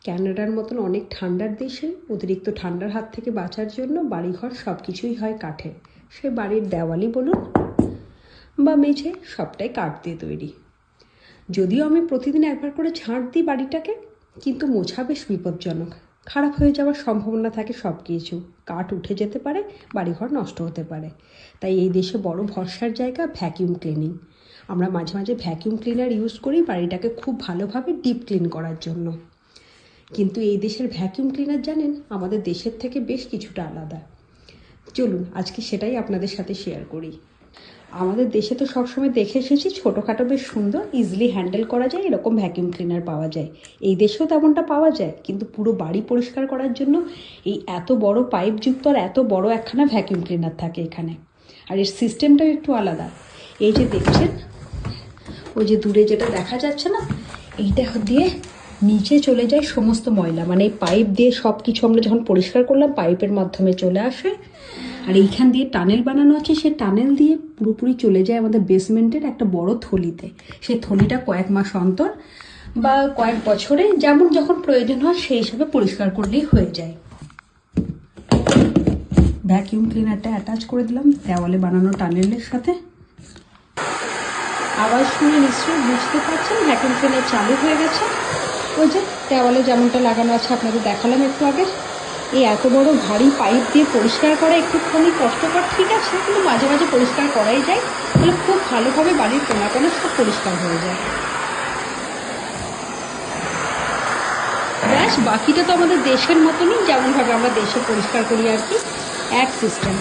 ক্যানাডার মতন অনেক ঠান্ডার দেশে অতিরিক্ত ঠান্ডার হাত থেকে বাঁচার জন্য বাড়িঘর সব কিছুই হয় কাঠের। সে বাড়ির দেওয়ালই বলুন বা মেঝে, সবটাই কাঠ দিয়ে তৈরি। যদিও আমি প্রতিদিন একবার করে ঝাঁট দিই বাড়িটাকে, কিন্তু মোছা বেশ বিপজ্জনক। খারাপ হয়ে যাওয়ার সম্ভাবনা থাকে সব কিছু। কাঠ উঠে যেতে পারে, বাড়িঘর নষ্ট হতে পারে। তাই এই দেশে বড় ভরসার জায়গা ভ্যাকিউম ক্লিনিং। আমরা মাঝে মাঝে ভ্যাকিউম ক্লিনার ইউজ করি বাড়িটাকে খুব ভালোভাবে ডিপ ক্লিন করার জন্য। কিন্তু এই দেশের ভ্যাকিউম ক্লিনার জানেন আমাদের দেশের থেকে বেশ কিছুটা আলাদা। চলুন আজকে সেটাই আপনাদের সাথে শেয়ার করি। আমাদের দেশে তো সবসময় দেখে এসেছি ছোটোখাটো বেশ সুন্দর ইজিলি হ্যান্ডেল করা যায় এরকম ভ্যাকিউম ক্লিনার পাওয়া যায়। এই দেশেও তেমনটা পাওয়া যায়, কিন্তু পুরো বাড়ি পরিষ্কার করার জন্য এই এত বড় পাইপযুক্ত আর এত বড় একখানা ভ্যাকিউম ক্লিনার থাকে এখানে। আর এর সিস্টেমটাও একটু আলাদা। এই যে দেখছেন, ওই যে দূরে যেটা দেখা যাচ্ছে না, এইটা দিয়ে নিচে চলে যায় সমস্ত ময়লা। মানে এই পাইপ দিয়ে সব কিছু আমরা যখন পরিষ্কার করলাম পাইপের মাধ্যমে চলে আসে। আর এইখান দিয়ে টানেল বানানো আছে, সে টানেল দিয়ে পুরোপুরি চলে যায় আমাদের বেসমেন্টের একটা বড় থলিতে। সেই থলিটা কয়েক মাস অন্তর বা কয়েক বছরে যেমন যখন প্রয়োজন হয় সেই হিসাবে পরিষ্কার করলেই হয়ে যায়। ভ্যাকিউম ক্লিনারটা অ্যাটাচ করে দিলাম দেওয়ালে বানানো টানেলের সাথে। আওয়াজ শুনে নিশ্চয়ই বুঝতে পারছেন ভ্যাকিউম ক্লিনার চালু হয়ে গেছে। ওই যে দেওয়ালে যেমনটা লাগানো আছে আপনাদের দেখালাম একটু আগে। এই এত বড় ভারী পাইপ দিয়ে পরিষ্কার করা একটুখানি কষ্টকর, ঠিক আছে, কিন্তু মাঝে মাঝে পরিষ্কার করাই যায়। তাহলে খুব ভালোভাবে বাড়ির কোনা কোনা সব পরিষ্কার হয়ে যায়। ব্যাস, বাকিটা তো আমাদের দেশের মতনই, যেমনভাবে আমরা দেশে পরিষ্কার করি আর কি, এক সিস্টেম।